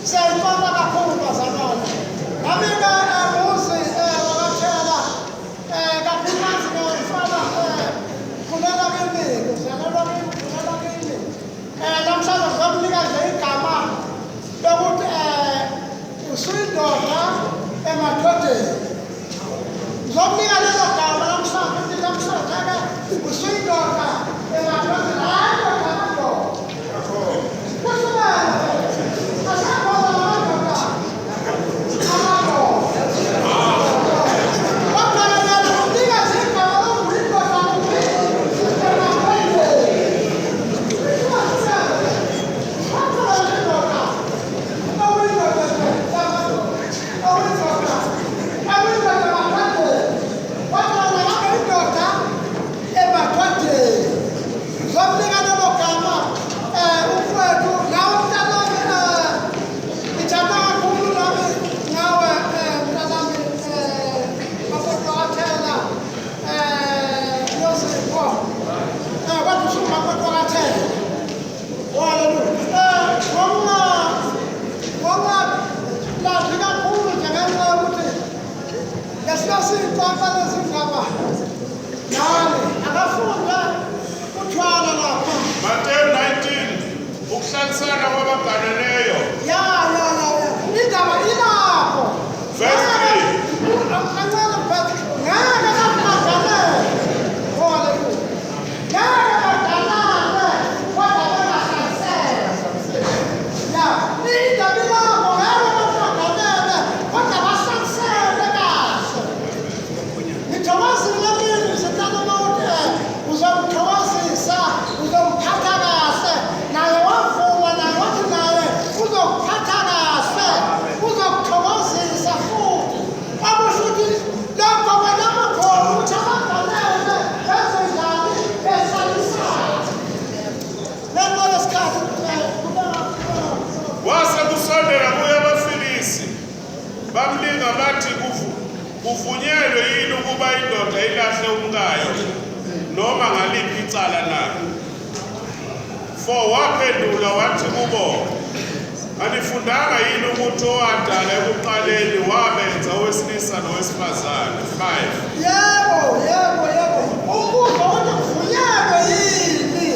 Siyayibona kakhulu bazalwane. Nami-ke muzi wakaThela kakhulukazi ngifana khulela kimi, kuzalelwa kimi, khulela kimi. Namhlanje ngizokunika nje igama lokuthi usuyindoda emadodeni. Ngizokunika lelo gama namhlanje usuyindoda emadodeni. Hayi ndoda amadoda. Kusukela Matthew 19 ukuhlalisana kwabaganeleyo. Indaba ilapho. Verse wasekusondela kuye abaFilisi bamlinga bathi kuvunyelwe yini ukuba indoda ilahle umkayo noma ngaliphi icala na? For waphendula wathi kubo, anifundanga yini ukuthi owadala ekuqaleni wabenza owesilisa nowesifazane? 5. Yebo. Ukuze kuvunyelwe yini?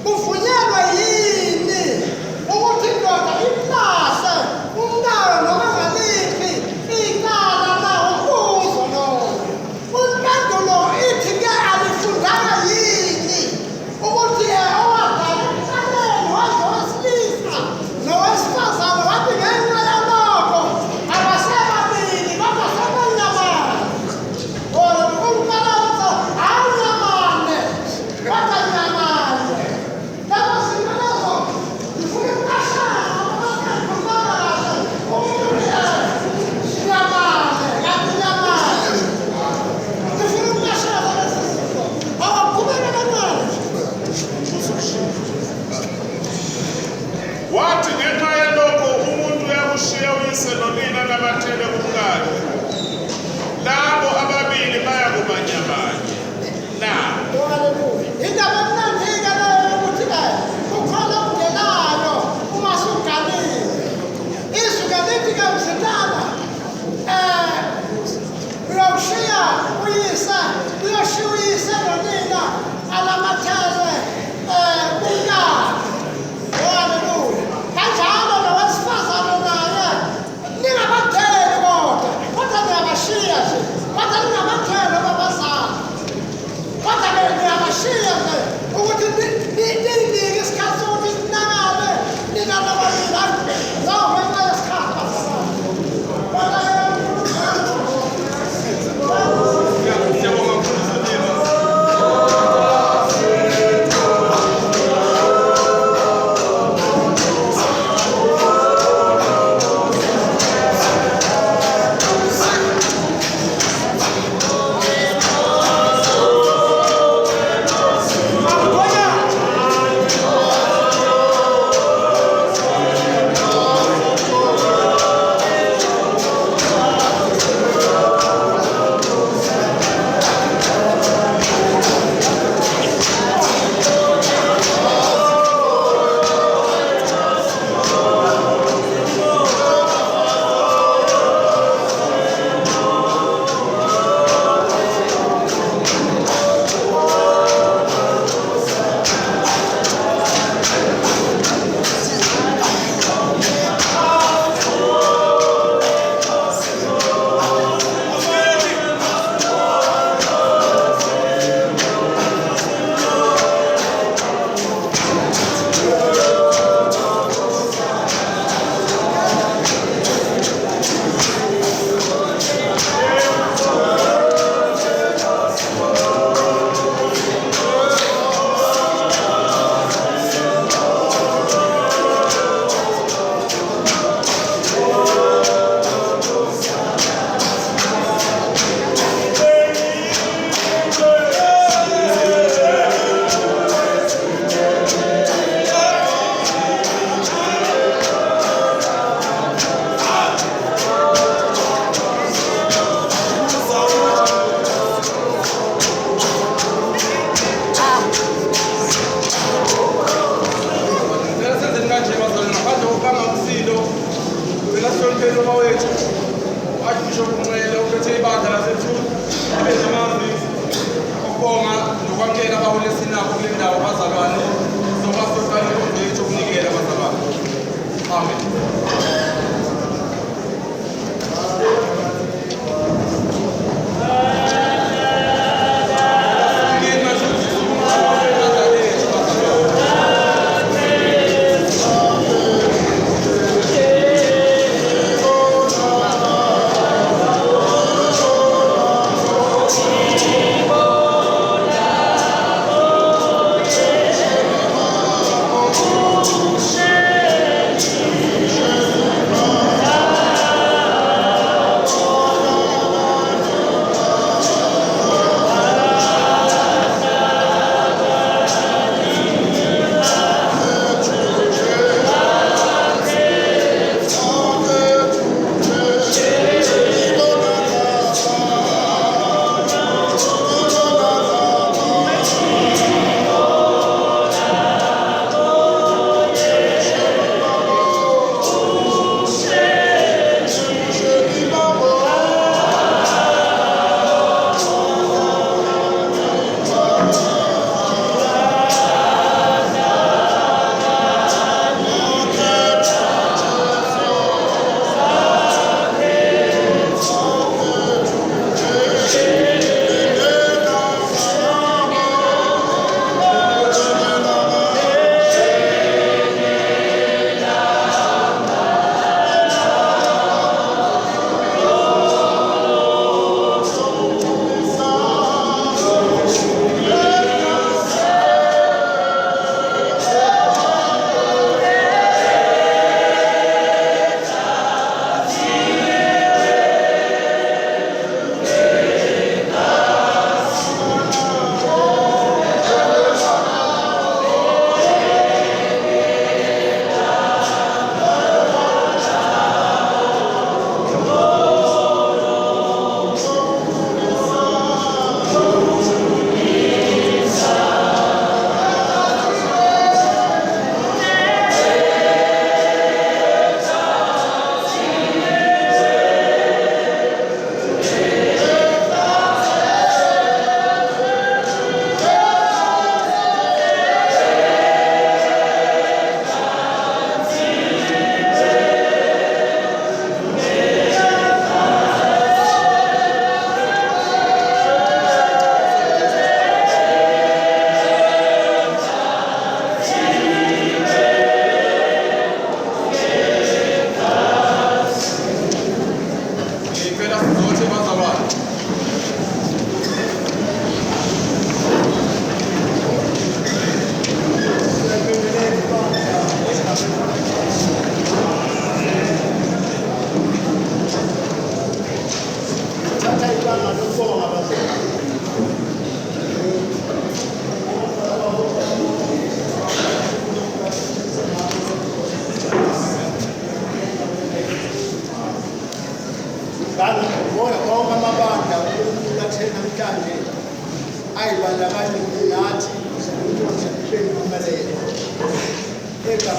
Kuvunyelwe yini ukuthi indoda ilahle umkayo noma ngaliphi icala na? Umbuzo lowo. Impendulo ithi-ke alifundanga yini ukuthi owadala ekuqaleni wenza owesilisa nowesifazane wathi ngenxa yalokho abasebabili kodwa sebenyamana. Umbala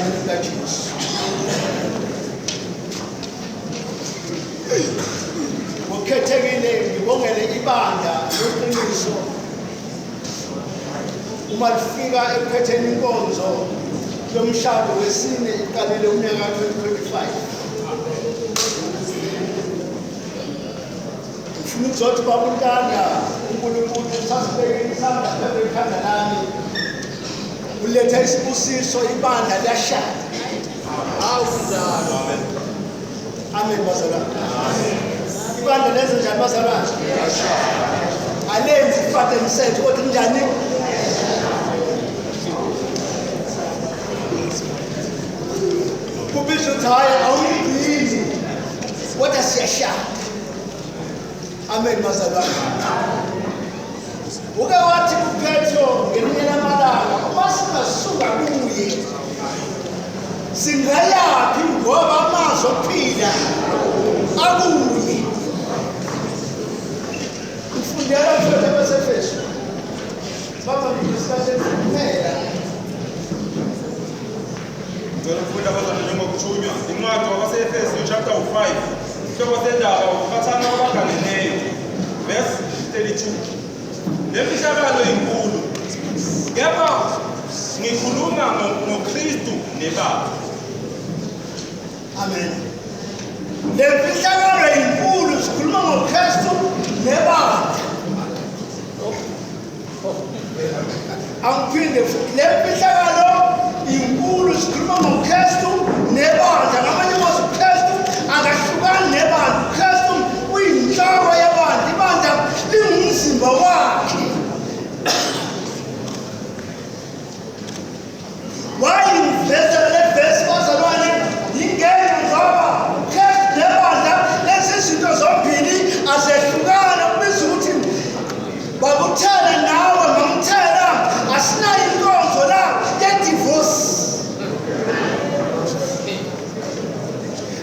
egameni likaJesu. Ngokukhethekile ngibongele ibandla leqiniso uma lifika ekuphetheni inkonzo yomshado wesine iqalile unyaka 2025. Ngifuna ukuzothi babuntanda uNkulunkulu sasibeke isandla phezu kwekhanda lami uletha isibusiso ibandla liyashada. Awuzalo. Amen bazalwane. Ibandla lenze njani bazalwane? Alenzi ifate msetho kodwa njani? Kubizwa ukuthi hayi awungibhizi kodwa siyashada. Amen bazalwane. Uke wathi kuPetro ngelinye lamalanga uma singasuka kuye singayaphi ngoba amazwi okuphila akuye. Ufundela futhi abasefeso baba ngidiscussion kuphela. Ngicela ukufunda abazali njengokuthunywa incwadi wabase-Efesu chapter 5 ihlobo sendaba ukuphathana kwabagangeneyo verse 32. Le mfihlakalo inkulu kepha ngikhuluma ngoKristu nebandla. Amen. Le mfihlakalo inkulu sikhuluma ngoKristu nebandla. Angiphinde futhi le mfihlakalo inkulu sikhuluma ngoKristu nebandla. Ngamanye amazwi uKristu akahlukani nebandla. uKristu uyinhloko yebandla. Ibandla lingumzimba wakhe. Wayiveza le verse bazalwane ingeke ngoba uKristu nebandla lezi zinto zombili azehlukana kubiza ukuthi bakuthela nawe ngamthela asinayo inkonzo la ye-divorce.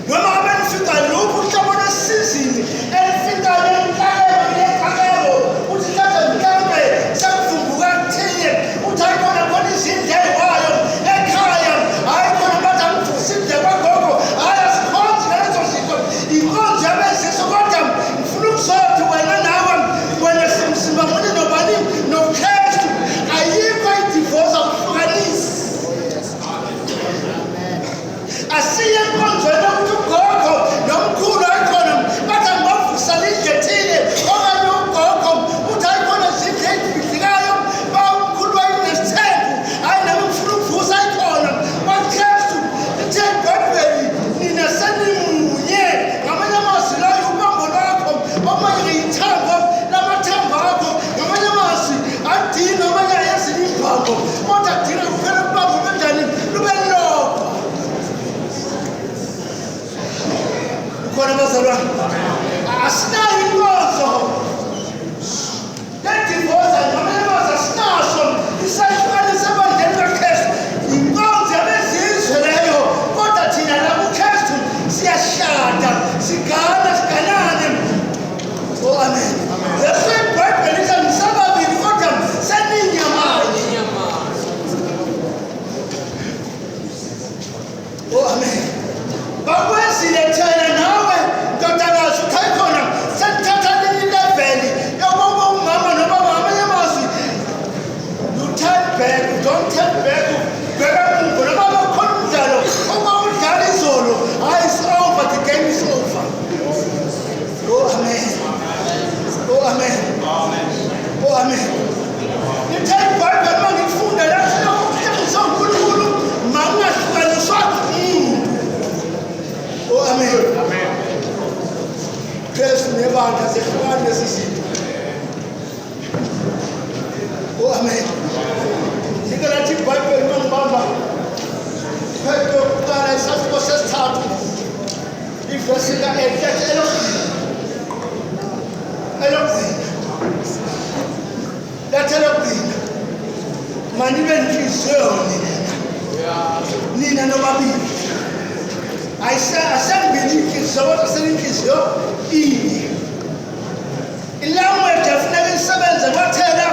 Noma ngabe nifika luphi uhlobo lwesizini elifika lenhlakelo uthi mhlawumbe mhlawumbe sekuvumbuka kuthile uthi hayi khona khona izindlu ey'wayo ekhaya, hayi khona bathi angivuse indle kwagogo, hayi asikhonzi ngalezo zinto inkonzo yabeziso. Kodwa ngifuna ukuzothi wena nawe wena simzimba munye nobani noKristu ayikho i-divorce akuhlukanisi. Asiye enkonzweni ukuthi ugogo nomkhulu ayikhona bathi angibavusa lindlu ethile okanye ugogo uthi ayikhona zindlu ey'fidlikayo bawumkhulu wayinesithembu hayi nami ngifuna ukuvusa ayikhona kwaKristu. Lithe eBhayibheli nina senimunye. Ngamanye amazwi layo ubambo lwakho omunye ngiyithambo lamathambo akho. Ngamanye amazwi adinga amanye ayezinye imbambo kodwa adinga kuphela ubambo lwenjani lube lodwa. Khona bazalwane asinayo inkonzo le-divorce. Ngamanye amazwi asinaso isahlukanisa ebandleni kaKristu. Inkonzo yabezizwe leyo kodwa thina la kuKristu siyashada sigana siganane. Oh amen. Yesu iBhayibheli lithi nisababili kodwa seninyamanye. Oh amen. Bakwenzile thina nawe ndodakazi uthi ayikhona senithatha linye ileveli yokuba umama nobaba. Ngamanye amazwi you turn back, don't turn back, ubheka emuva. Noma bakhona umdlalo okwawudlala izolo, hayi it's over, the game is over. Oh amen. Oh amen. Oh amen. Lithe iBhayibheli uma ngifunda lathi lokuhlekisa uNkulunkulu mangingahlukaniswa umuntu. Oh amen. Kristu nebandla zehlukane lezi zinto. Oh amen. Ngike lathi iBhayibheli uma ngibamba phezu kokuqala isahluko sesithathu ivesi ka-8 yathi elokugcina lathi elokugcina manibe nenhliziyo nina nobabili. Asengibili inhliziyo kodwa seninhliziyo inye. Ilanguage efuneka isebenze kwathela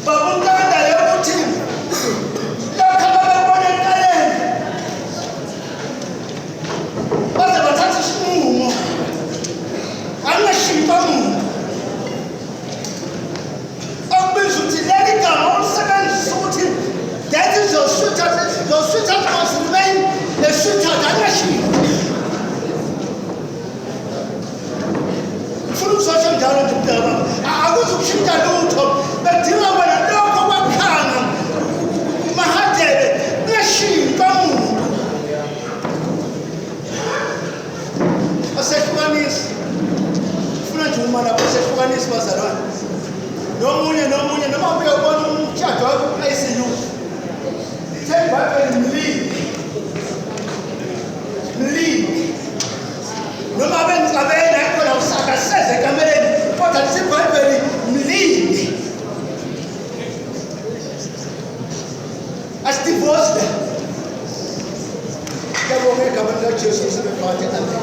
babuntanda yokuthi la asidivorce yabonga egameni likajesu sibephathe amen.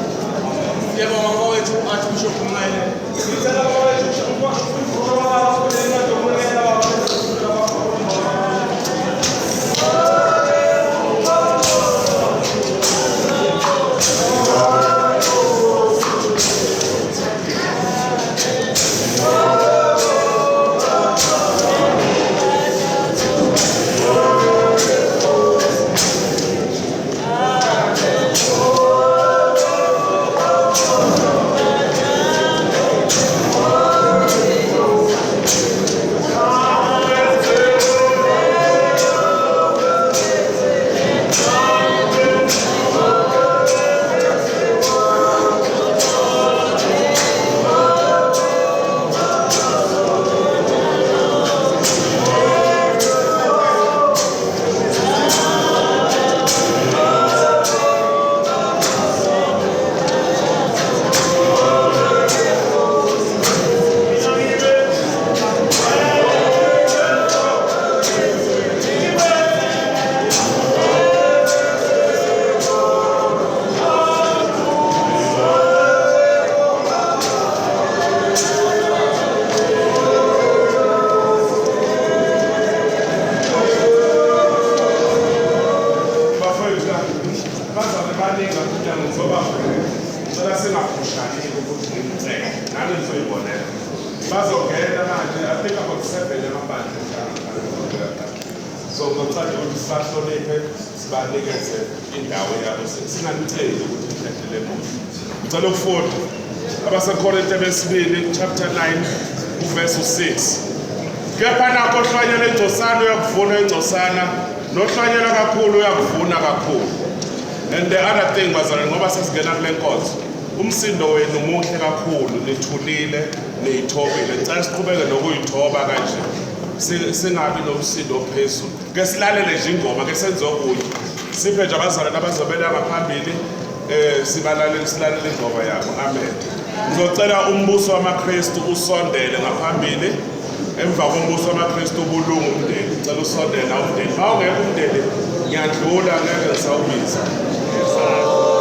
Ngiyabonga mfowethu athi uBishop Mnqele. Ngicela mfowethu abasekorinte besibili chapter 9 verse 6. Kepha nakho ohlwanyela engcosana uyakuvuna engcosana, nohlwanyela kakhulu uyakuvuna kakhulu. And the other thing bazalwane, ngoba sesingena kule nkonzo, umsindo wenu muhle kakhulu, nithulile, niyithobile. Ngicela siqhubeke nokuyithoba kanje, singabi nomsindo ophezulu. Ke silalele nje ingoma, ke senze okunye, siphe nje abazalwane abazobela ngaphambili, silalele ingoma yabo. Amen. Ngizocela umbuso wamaKristu usondele ngaphambili. Emva kombuso wamaKristu ubulungu umndeni, ngicela usondele na umndeni. Awungeke umndeni ngiyadlula, ngeke ngisawubiza. Oh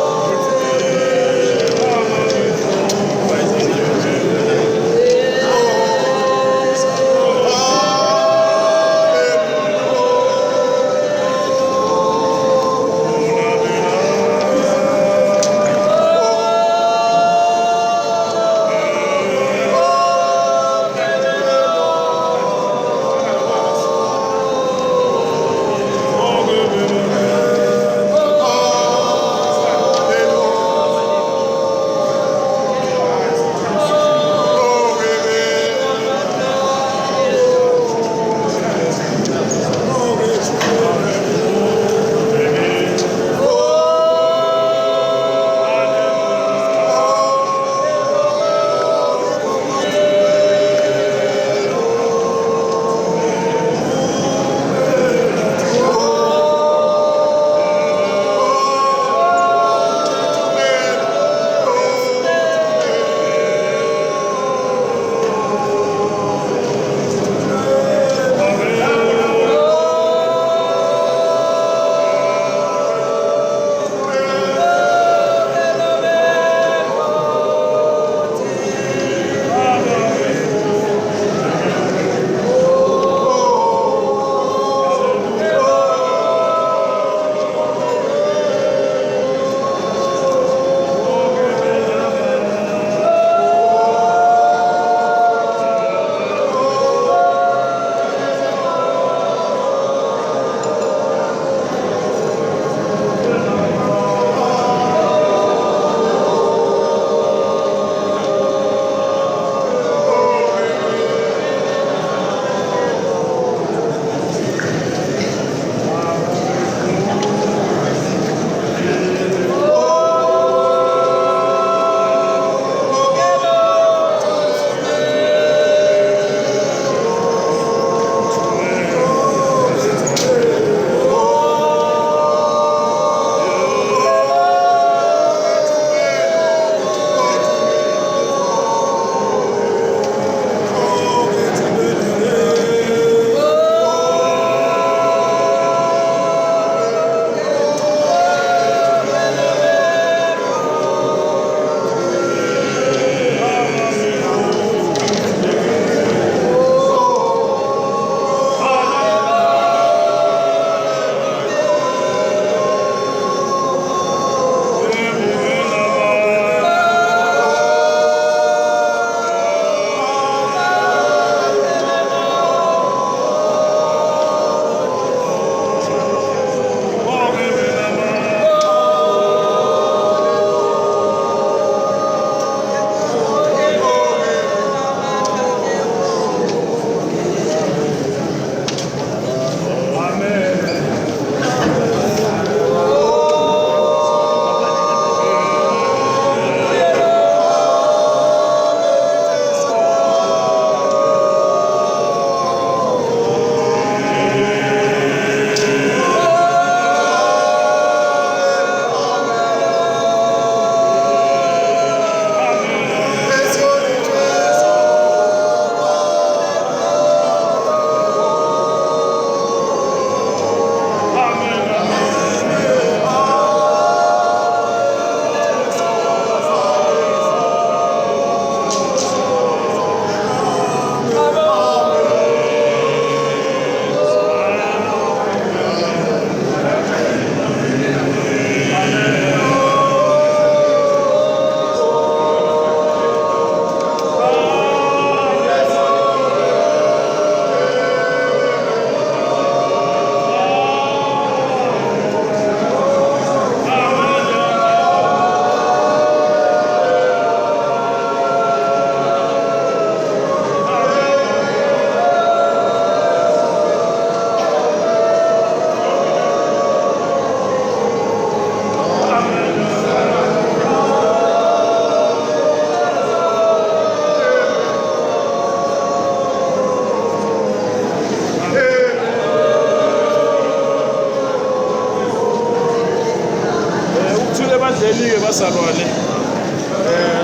bazalwane,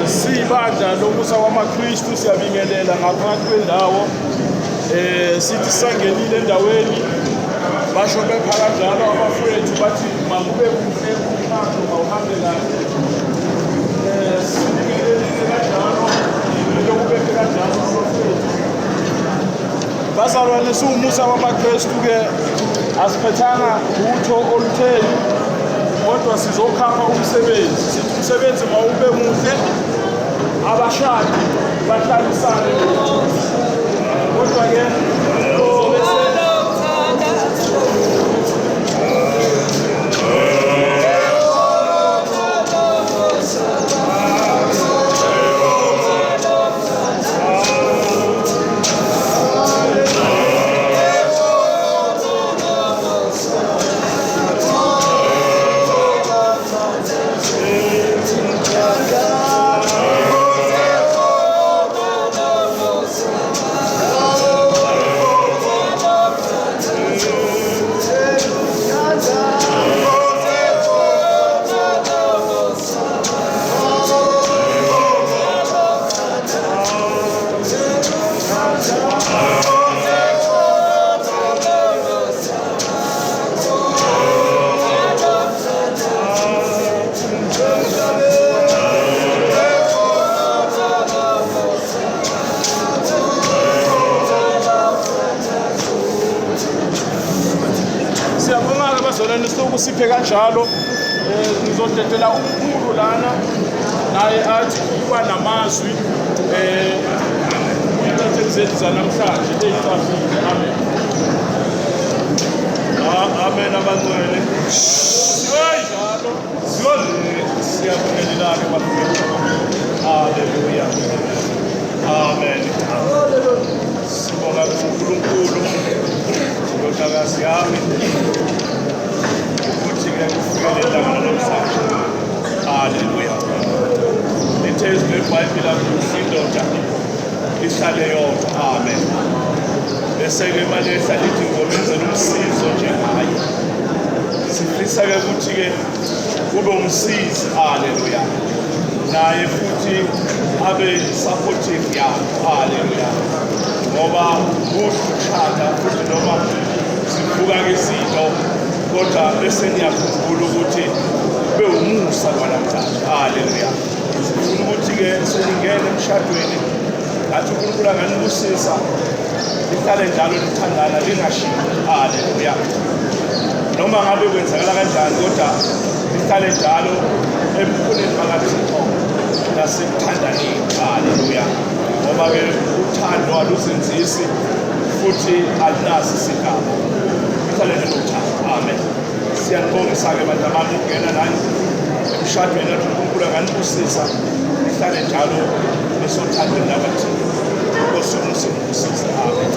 siyibandla lomusa wamaKristu siyabingelela ngaphakathi kwendawo. Sithi sangenile endaweni basho bepha kanjalo abafowethu bathi makube kuhle umphako mawuhambe kahle. Sibingelelile kanjalo lokubephe kanjalo abafowethu. Bazalwane, siwumusa wamaKristu-ke asiphethanga utho olutheni, kodwa sizokhapha umsebenzi. Sithi umsebenzi mawube muhle, abashadi bahlalisane, kodwa-ke siphe kanjalo. Ngizodedela umkhulu lana naye athi kuba namazwi kuyintatheli zethu zanamhlanje eyicafile. Amen. Amen abangcwele. Siyajalo siyabongelelana bafowethu. Haleluya. Amen. Sibonga uNkulunkulu ndodakazi yami kufikela namhlanje. Haleluya. Lithezwe iBhayibheli ukuthi indoda ihlale yodwa. Amen. Bese-ke manje ehlala ithi ngomenzela umsizo njengaye. Sifisa-ke ukuthi-ke kube umsizi. Haleluya. Naye futhi abe supportive yakho. Haleluya. Ngoba kushada futhi noma sivuka-ke izinto, kodwa bese niyakhumbula ukuthi kube umusa kwanamhlanje. Haleluya. Sifuna ukuthi-ke seningene emshadweni ngathi uNkulunkulu anganibusisa lihlale njalo lithandana lingashiyi. Haleluya. Noma ngabe kwenzakala kanjani, kodwa lihlale njalo ebukhoneni bakaThixo nasekuthandaneni. Haleluya. Ngoba-ke uthando aluzenzisi futhi alunaso isigaba. Lihlale nothando. Amen. Siyanibongisa-ke bantu abami ukungena nani emshadweni athi uNkulunkulu anganibusisa lihlale njalo esothandweni labathile. Nkosi simubusise. Amen.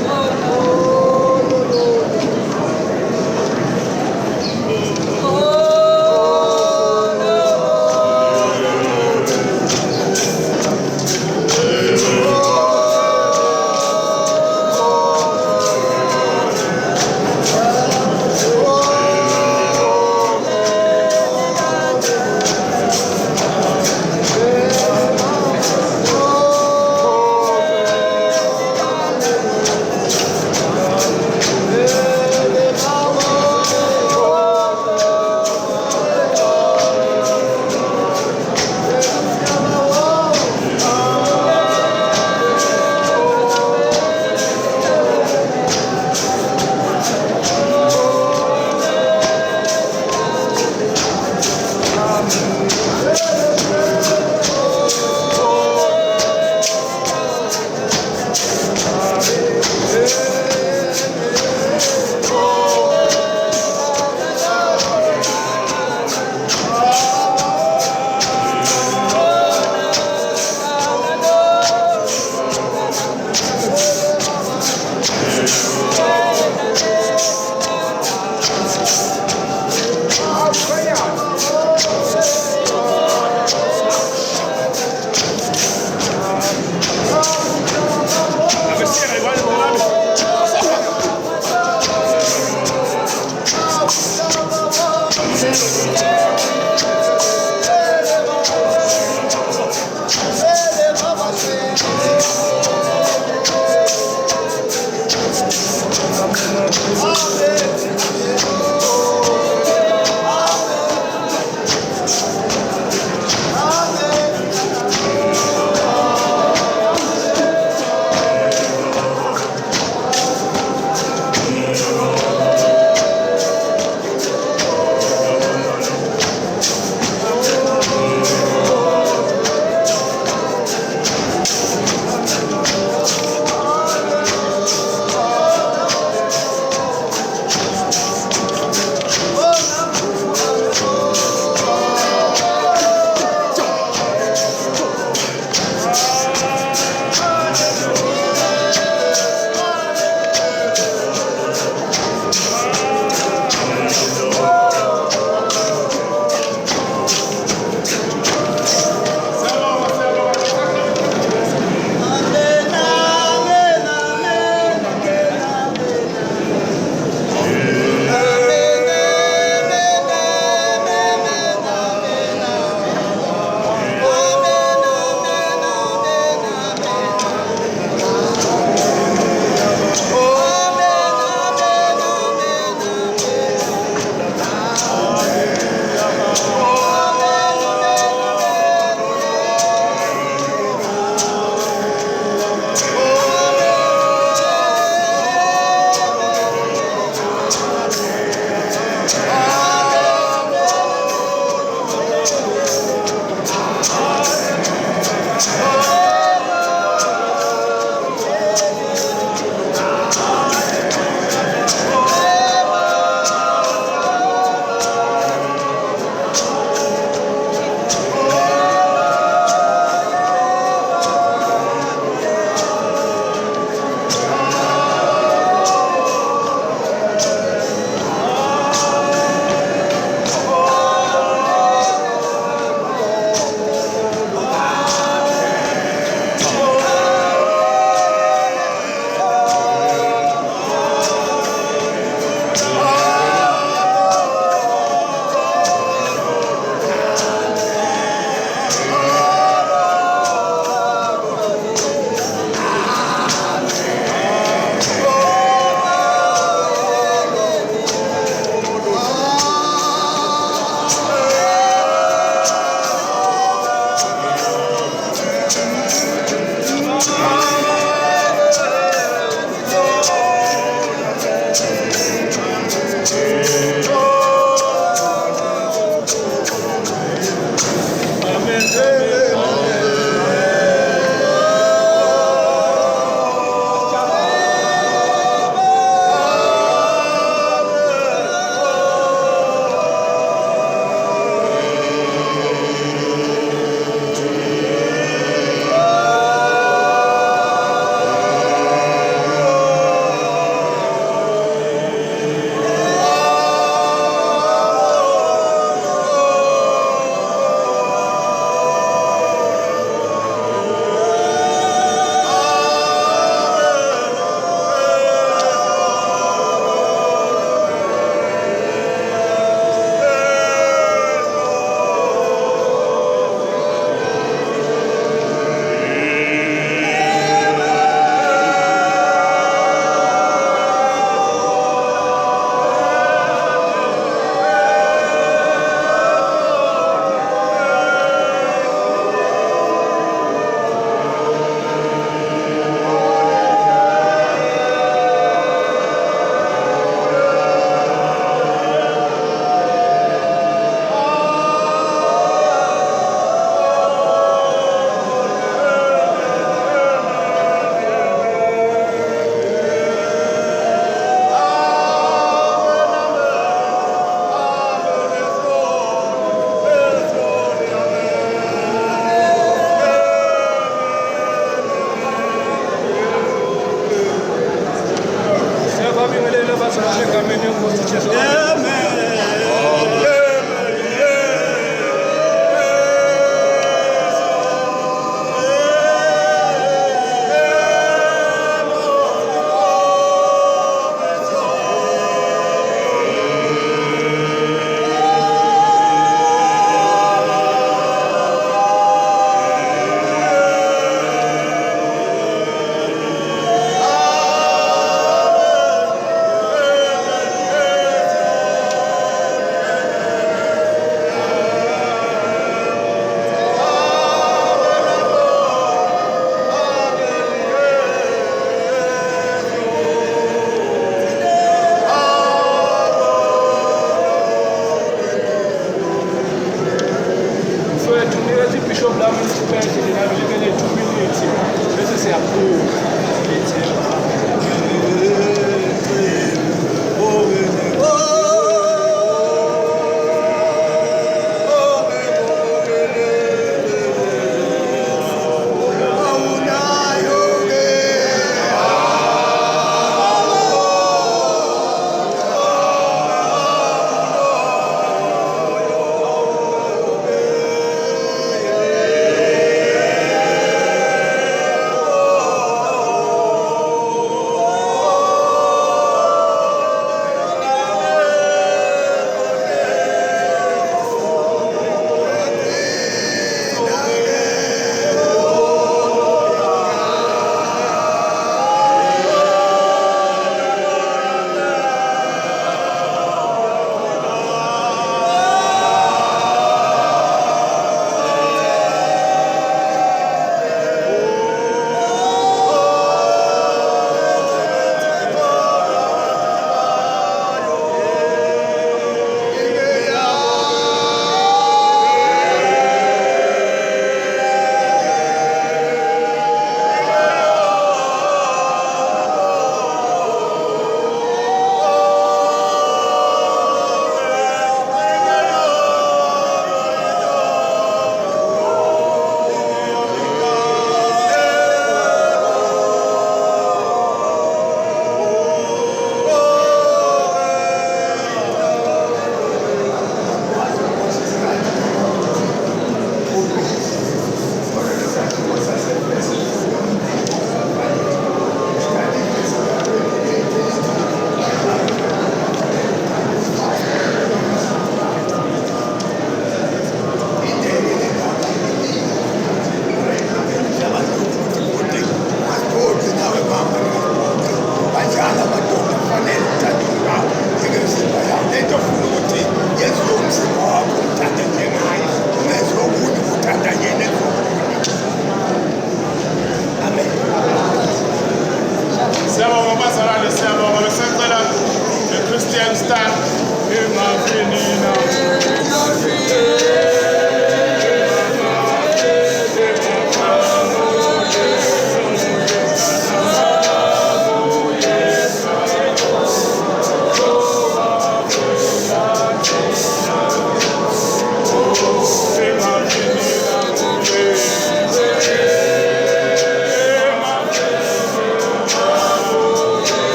Esther emafinina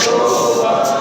Oh,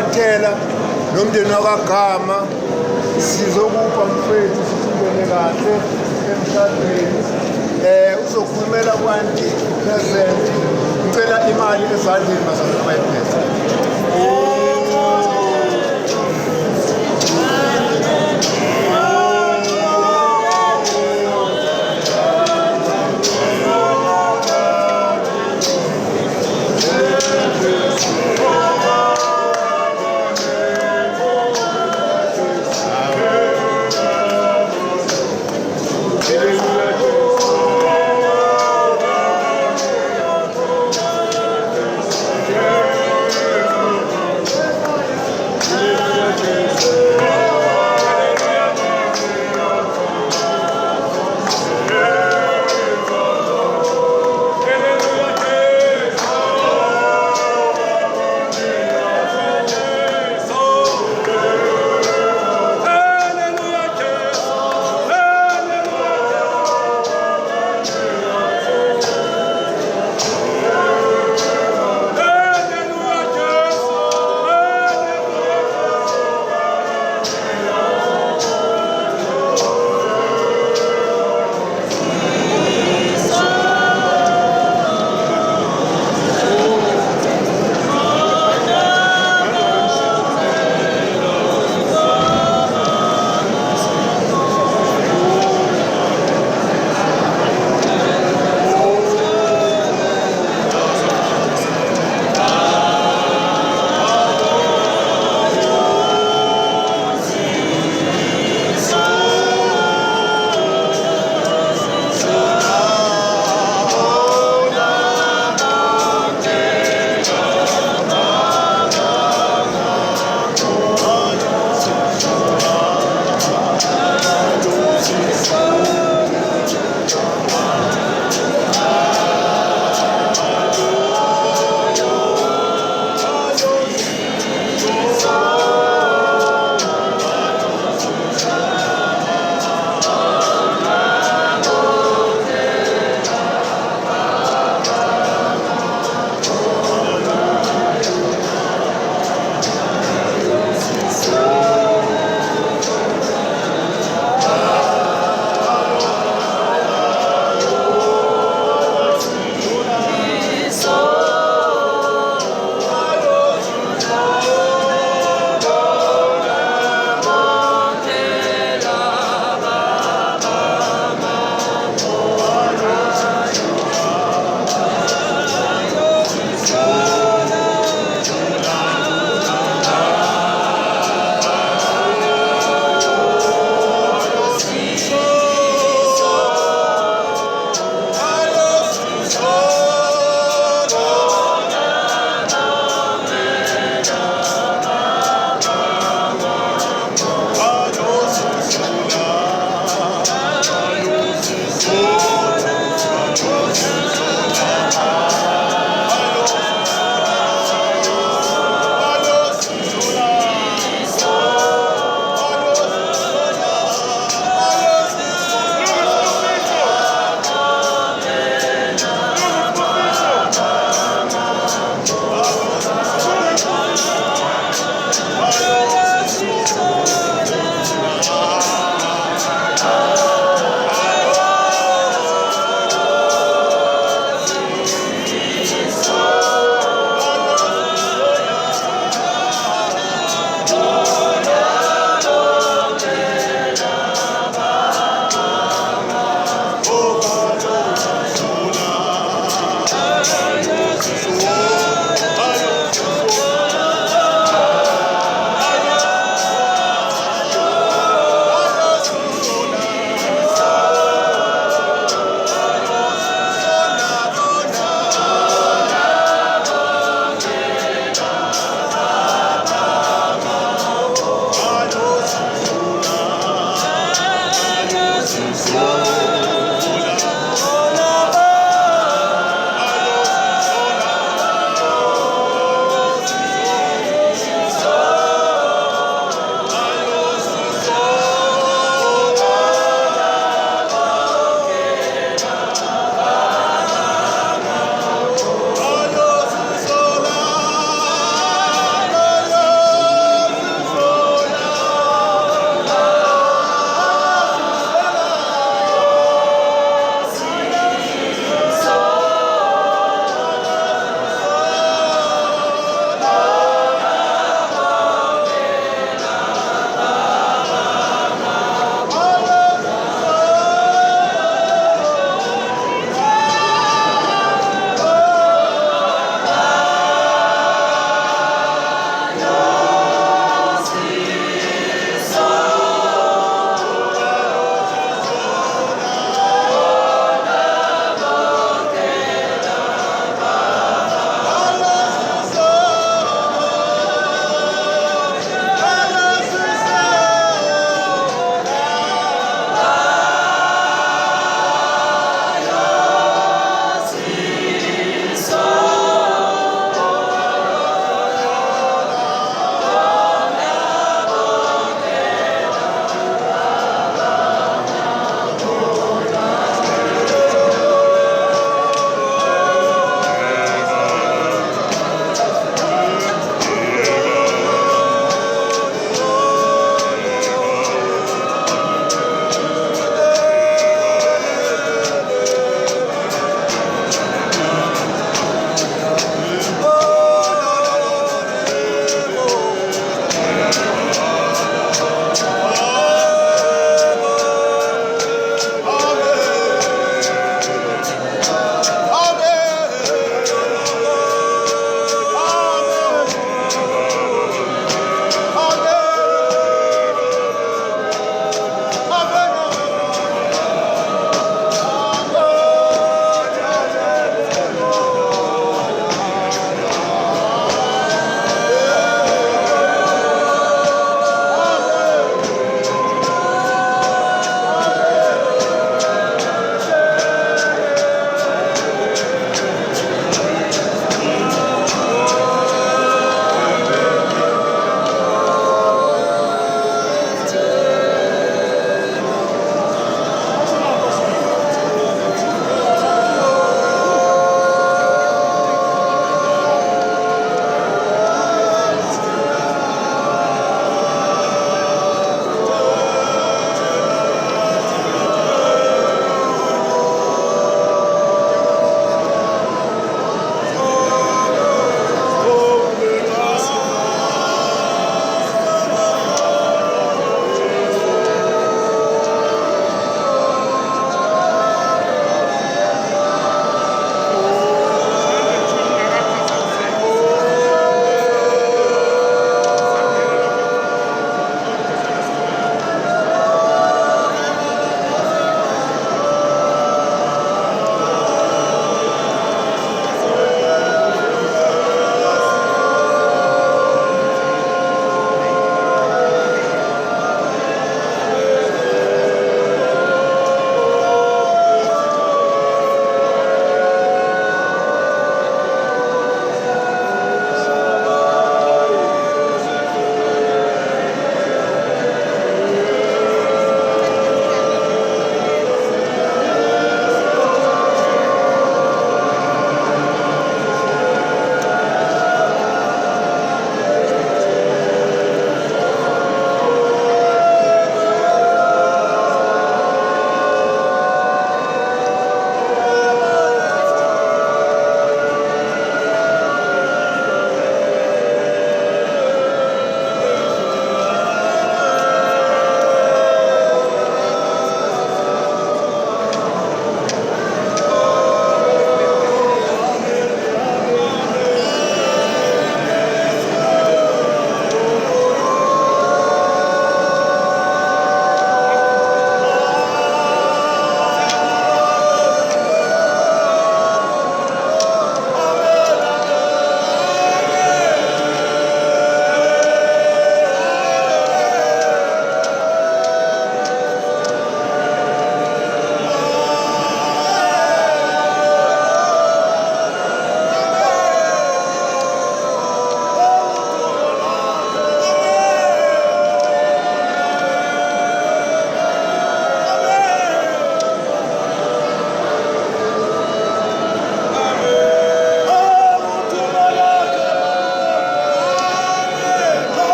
wakwaThela nomndeni wakwaGama sizokupha mfethu sithindele kahle emshadweni. Uzokhulumela kwanti present ngicela imali ezandleni masazama iphethe.